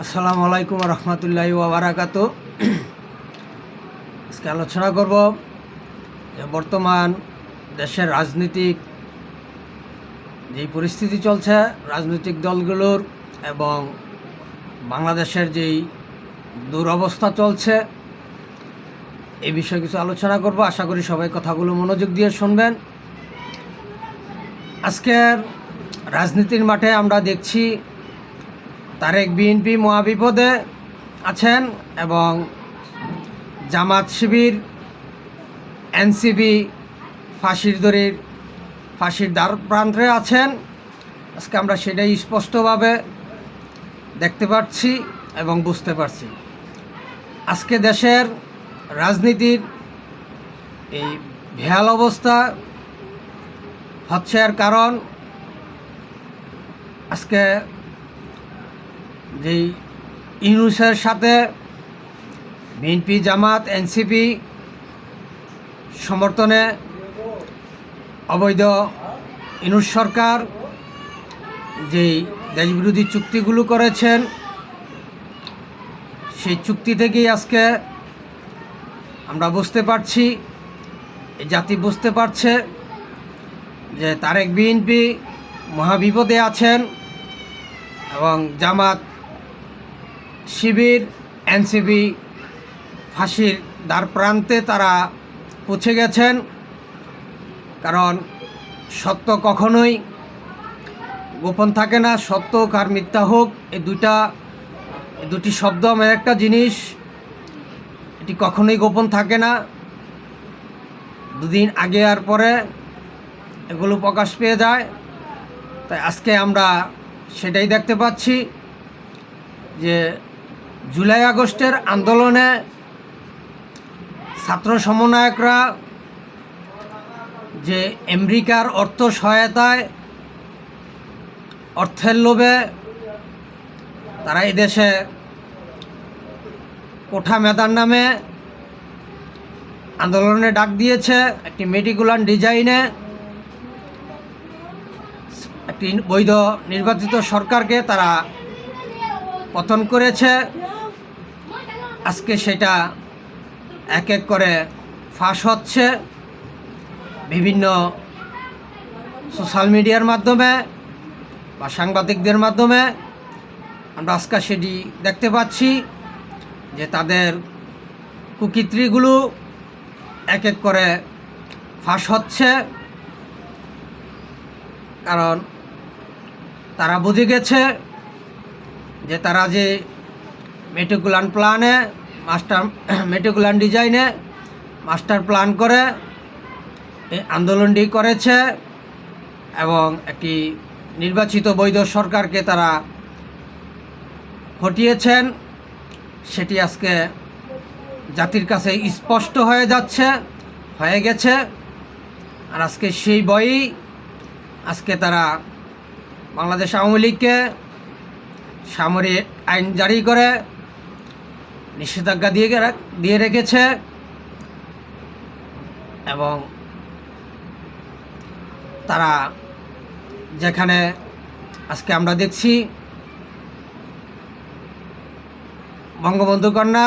আসসালামু আলাইকুম রহমতুল্লাহি ওয়া বারাকাতুহু। আজকে আলোচনা করব যে বর্তমান দেশের রাজনৈতিক যেই পরিস্থিতি চলছে, রাজনৈতিক দলগুলোর এবং বাংলাদেশের যেই দুরবস্থা চলছে, এই বিষয়ে কিছু আলোচনা করব। আশা করি সবাই কথাগুলো মনোযোগ দিয়ে শুনবেন। আজকের রাজনীতির মাঠে আমরা দেখছি তারেক বিএনপি মহাবিপদে আছেন এবং জামাত শিবির এনসিপি ফাঁসির দ্বার প্রান্তে আছেন। আজকে আমরা সেটাই স্পষ্টভাবে দেখতে পাচ্ছি এবং বুঝতে পারছি। আজকে দেশের রাজনীতির এই ভেয়াল অবস্থা হচ্ছে এর কারণ আজকে যেই ইউনূসের সাথে বিএনপি জামাত এনসিপি সমর্থনে অবৈধ ইউনূস সরকার যেই দেশবিরোধী চুক্তিগুলো করেছেন, সেই চুক্তি থেকেই আজকে আমরা বুঝতে পারছি, এই জাতি বুঝতে পারছে যে তারেক বিএনপি মহাবিপদে আছেন এবং জামাত শিবির এনসিপি ফাঁসির দ্বার প্রান্তে তারা পৌঁছে গেছেন। কারণ সত্য কখনোই গোপন থাকে না। সত্য হোক আর মিথ্যা হোক, এই দুটি শব্দ আমার একটা জিনিস, এটি কখনোই গোপন থাকে না। দুদিন আগে আর পরে এগুলো প্রকাশ পেয়ে যায়। তাই আজকে আমরা সেটাই দেখতে পাচ্ছি যে জুলাই আগস্টের আন্দোলনে ছাত্র সমন্বয়করা যে আমেরিকার অর্থ সহায়তায়, অর্থের লোভে তারা এই দেশে কোঠা মেধার নামে আন্দোলনে ডাক দিয়েছে। একটি মেটিকুলার ডিজাইনে একটি বৈধ নির্বাচিত সরকারকে তারা পতন করেছে। আজকে সেটা এক এক করে ফাঁস হচ্ছে বিভিন্ন সোশ্যাল মিডিয়ার মাধ্যমে বা সাংবাদিকদের মাধ্যমে। আমরা আজকে সেটি দেখতে পাচ্ছি যে তাদের কুকীর্তিগুলো এক এক করে ফাঁস হচ্ছে। কারণ তারা বুঝে গেছে যে তারা যে মেটিকুলার ডিজাইনে মাস্টার প্ল্যান করে এই আন্দোলনটি করেছে এবং একটি নির্বাচিত বৈধ সরকারকে তারা হটিয়েছেন। সেটি আজকে জাতির কাছে স্পষ্ট হয়ে গেছে। আর আজকে সেই ভয়েই আজকে তারা বাংলাদেশ আওয়ামী লীগকে সামরিক আইন জারি করে নিষেধাজ্ঞা দিয়ে রেখেছে এবং তারা যেখানে আজকে আমরা দেখছি বঙ্গবন্ধু কন্যা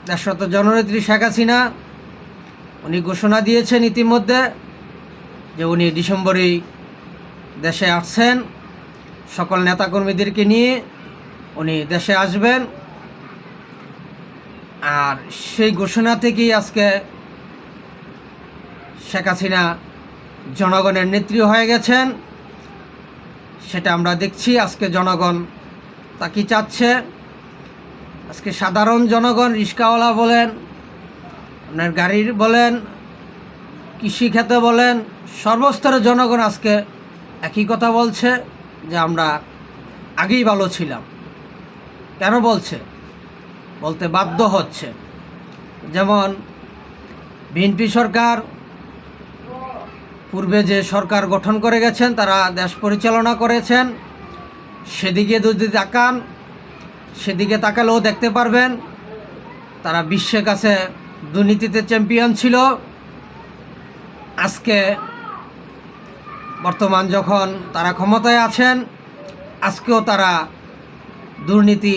দেশরত জননেত্রী শেখ হাসিনা, উনি ঘোষণা দিয়েছেন ইতিমধ্যে যে উনি ডিসেম্বরেই দেশে আসছেন। সকল নেতাকর্মীদেরকে নিয়ে উনি দেশে আসবেন। আর সেই ঘোষণা থেকেই আজকে শেখ হাসিনা জনগণের নেত্রী হয়ে গেছেন। সেটা আমরা দেখছি। আজকে জনগণ তা কি চাচ্ছে, আজকে সাধারণ জনগণ, রিক্সাওয়ালা বলেন, আপনার গাড়ির বলেন, কৃষিখাতে বলেন, সর্বস্তরের জনগণ আজকে একই কথা বলছে যে আমরা আগেই ভালো ছিলাম। কেন বলতে বাধ্য হচ্ছে। যেমন বিএনপি সরকার পূর্বে যে সরকার গঠন করে গেছেন, তারা দেশ পরিচালনা করেছেন, সেদিকে যদি তাকান, সেদিকে তাকালেও দেখতে পারবেন তারা বিশ্বের কাছে দুর্নীতিতে চ্যাম্পিয়ন ছিল। আজকে বর্তমান যখন তারা ক্ষমতায় আছেন, আজকেও তারা দুর্নীতি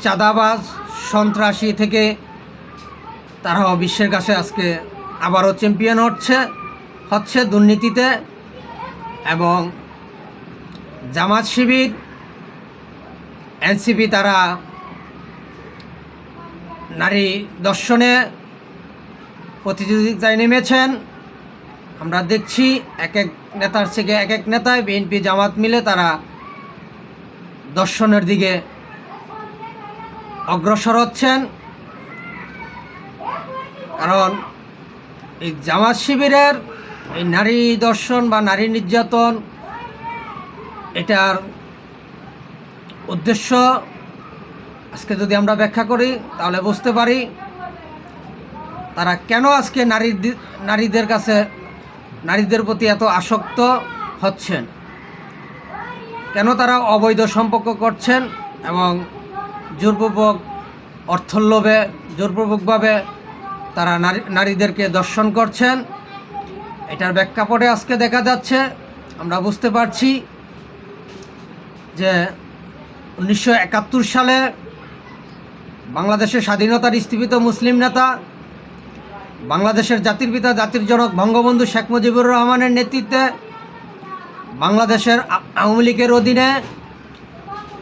চাঁদাবাজ সন্ত্রাসী থেকে তারাও বিশ্বের কাছে আজকে আবারও চ্যাম্পিয়ন হচ্ছে দুর্নীতিতে। এবং জামাত শিবির এনসিপি তারা নারী দর্শনে প্রতিযোগিতায় নেমেছেন। আমরা দেখছি এক এক নেতার থেকে এক এক নেতায় বিএনপি জামাত মিলে তারা দর্শনের দিকে অগ্রসর হচ্ছেন। কারণ এই জামাত শিবিরের এই নারী দর্শন বা নারী নির্যাতন, এটার উদ্দেশ্য আজকে যদি আমরা ব্যাখ্যা করি তাহলে বুঝতে পারি তারা কেন আজকে নারীদের প্রতি এত আসক্ত হচ্ছেন, কেন তারা অবৈধ সম্পর্ক করছেন এবং জোরপূর্বক অর্থের লোভে জোরপূর্বকভাবে তারা নারীদেরকে দর্শন করছেন। এটার প্রেক্ষাপটে আজকে দেখা যাচ্ছে, আমরা বুঝতে পারছি যে 1971 সালে বাংলাদেশের স্বাধীনতার স্থীপিত মুসলিম নেতা, বাংলাদেশের জাতির পিতা জাতির জনক বঙ্গবন্ধু শেখ মুজিবুর রহমানের নেতৃত্বে বাংলাদেশের আওয়ামী লীগের অধীনে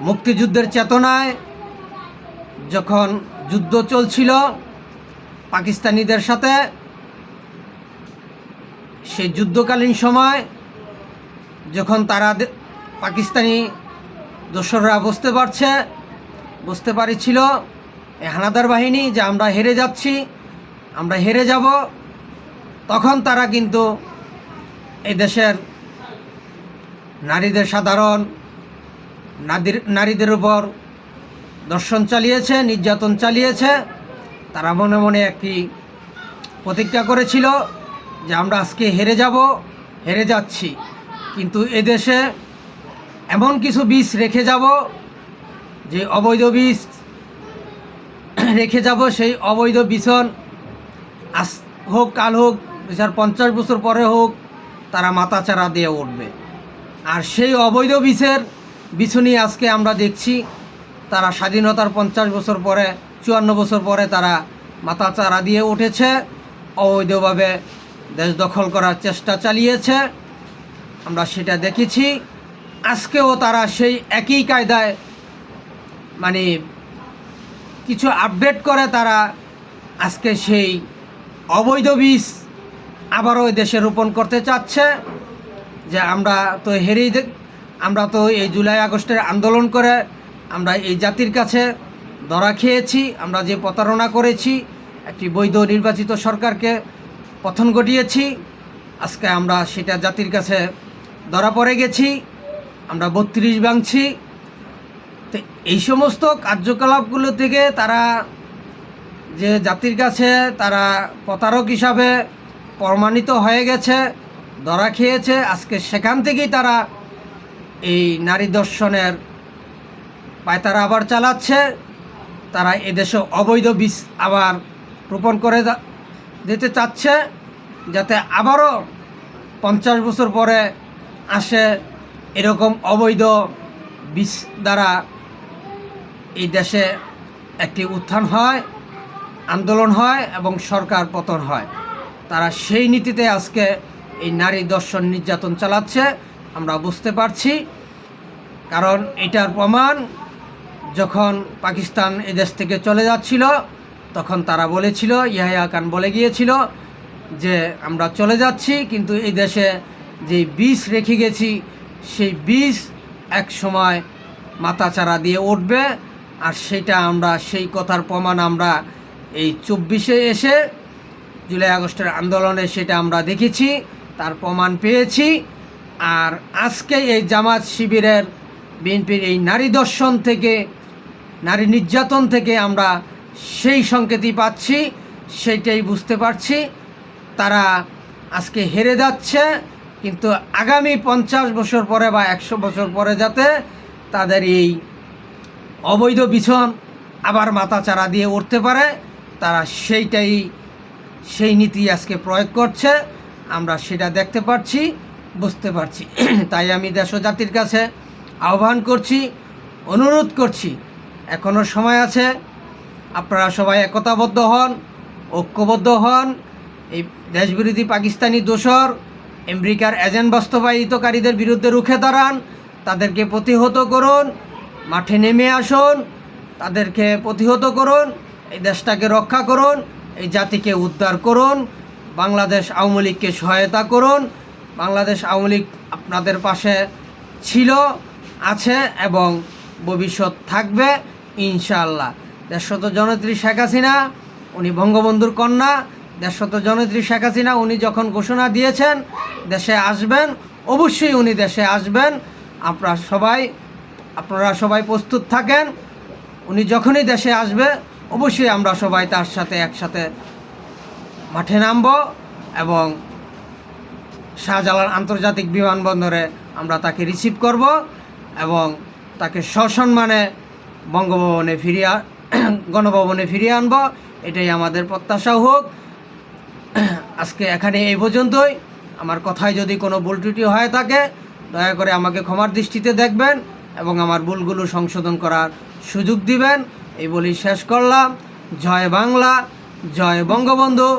মুক্তিযুদ্ধের চেতনায় যখন যুদ্ধ চলছিল পাকিস্তানিদের সাথে, সেই যুদ্ধকালীন সময় যখন তারা পাকিস্তানি দোসররা বুঝতে পারছিল এই হানাদার বাহিনী যে আমরা হেরে যাব, তখন তারা কিন্তু এই দেশের সাধারণ নারীদের উপর দর্শন চালিয়েছে, নির্যাতন চালিয়েছে। তারা মনে মনে একটি প্রতিজ্ঞা করেছিল যে আমরা আজকে হেরে যাচ্ছি, কিন্তু এদেশে এমন কিছু বীজ রেখে যাব, যে অবৈধ বীজ রেখে যাব, সেই অবৈধ বিছন আজ হোক কাল হোক 50 বছর পরে হোক তারা মাথাচাড়া দিয়ে উঠবে। আর সেই অবৈধ বীজের বিছুনি আজকে আমরা দেখছি তারা স্বাধীনতার 50 বছর পরে 54 বছর পরে তারা মাথাচাড়া দিয়ে উঠেছে, অবৈধভাবে দেশ দখল করার চেষ্টা চালিয়েছে। আমরা সেটা দেখেছি। আজকেও তারা সেই একই কায়দায় মানে কিছু আপডেট করে তারা আজকে সেই অবৈধ বীজ আবারও দেশে রোপণ করতে চাচ্ছে। যে আমরা তো এই জুলাই আগস্টের আন্দোলন করে আমরা এই জাতির কাছে ধরা খেয়েছি, আমরা যে প্রতারণা করেছি, একটি বৈধ নির্বাচিত সরকারকে পতন ঘটিয়েছি, আজকে আমরা সেটা জাতির কাছে ধরা পড়ে গেছি, আমরা 32 ভাঙছি। তো এই সমস্ত কার্যকলাপগুলো থেকে তারা যে জাতির কাছে তারা প্রতারক হিসাবে প্রমাণিত হয়ে গেছে, ধরা খেয়েছে, আজকে সেখান থেকেই তারা এই নারী দর্শনের পায়তারা আবার চালাচ্ছে। তারা এদেশে অবৈধ বীজ আবার রোপণ করে দিতে চাচ্ছে, যাতে আবারও 50 বছর পরে আসে এরকম অবৈধ বীজ দ্বারা এই দেশে একটি উত্থান হয়, আন্দোলন হয় এবং সরকার পতন হয়। তারা সেই নীতিতে আজকে এই নারী দর্শন নির্যাতন চালাচ্ছে, আমরা বুঝতে পারছি। কারণ এটার প্রমাণ, যখন পাকিস্তান এদেশ থেকে চলে যাচ্ছিল তখন তারা বলেছিল, ইয়াহিয়া খান বলে গিয়েছিল যে আমরা চলে যাচ্ছি, কিন্তু এই দেশে যে বীজ রেখে গেছি সেই বীজ এক সময় মাথাচাড়া দিয়ে উঠবে। আর সেই কথার প্রমাণ আমরা এই 24-এ এসে জুলাই আগস্টের আন্দোলনে সেটা আমরা দেখেছি, তার প্রমাণ পেয়েছি। আর আজকে এই জামাত শিবিরের বিএনপির এই নারী দর্শন থেকে, নারী নির্যাতন থেকে আমরা সেই সংকেতই পাচ্ছি, সেইটাই বুঝতে পারছি। তারা আজকে হেরে যাচ্ছে, কিন্তু আগামী 50 বছর পরে বা 100 বছর পরে যাতে তাদের এই অবৈধ বিছন আবার মাথাচাড়া দিয়ে উঠতে পারে, তারা সেই নীতি আজকে প্রয়োগ করছে। আমরা সেটা দেখতে পাচ্ছি, বুঝতে পারছি। তাই আমি দেশ ও জাতির কাছে আহ্বান করছি, অনুরোধ করছি, এখনও সময় আছে। আপনারা সবাই একতাবদ্ধ হন, ঐক্যবদ্ধ হন। এই দেশবিরোধী পাকিস্তানি দোসর আমেরিকার এজেন্ট বাস্তবায়িতকারীদের বিরুদ্ধে রুখে দাঁড়ান, তাদেরকে প্রতিহত করুন, মাঠে নেমে আসুন, তাদেরকে প্রতিহত করুন, এই দেশটাকে রক্ষা করুন, এই জাতিকে উদ্ধার করুন। বাংলাদেশ আওয়ামী লীগকে সহায়তা করুন। বাংলাদেশ আওয়ামী লীগ আপনাদের পাশে ছিল, আছে এবং ভবিষ্যৎ থাকবে ইনশাআল্লাহ। দেশত জননেত্রী শেখ হাসিনা, উনি বঙ্গবন্ধুর কন্যা। দেশত জননেত্রী শেখ হাসিনা উনি যখন ঘোষণা দিয়েছেন দেশে আসবেন, অবশ্যই উনি দেশে আসবেন। আপনারা সবাই প্রস্তুত থাকেন। উনি যখনই দেশে আসবে অবশ্যই আমরা সবাই তার সাথে একসাথে মাঠে নামব এবং শাহজালাল আন্তর্জাতিক বিমানবন্দরে আমরা তাকে রিসিভ করব এবং তাকে সসম্মানে গণভবনে ফিরিয়ে আনব। এটাই আমাদের প্রত্যাশা হোক। আজকে এখানে এই পর্যন্তই। আমার কথায় যদি কোনো ভুল ত্রুটি হয়ে থাকে দয়া করে আমাকে ক্ষমার দৃষ্টিতে দেখবেন এবং আমার ভুলগুলো সংশোধন করার সুযোগ দিবেন। এই বলি শেষ করলাম। জয় বাংলা, জয় বঙ্গবন্ধু,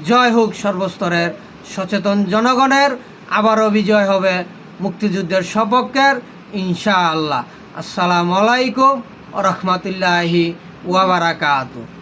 জয় হোক সর্বস্তরের সচেতন জনগণের। আবারও বিজয় হবে মুক্তিযুদ্ধের সপক্ষের ইনশাআল্লাহ। আসসালামু আলাইকুম ওয়া রাহমাতুল্লাহি ওয়া বারাকাতুহু।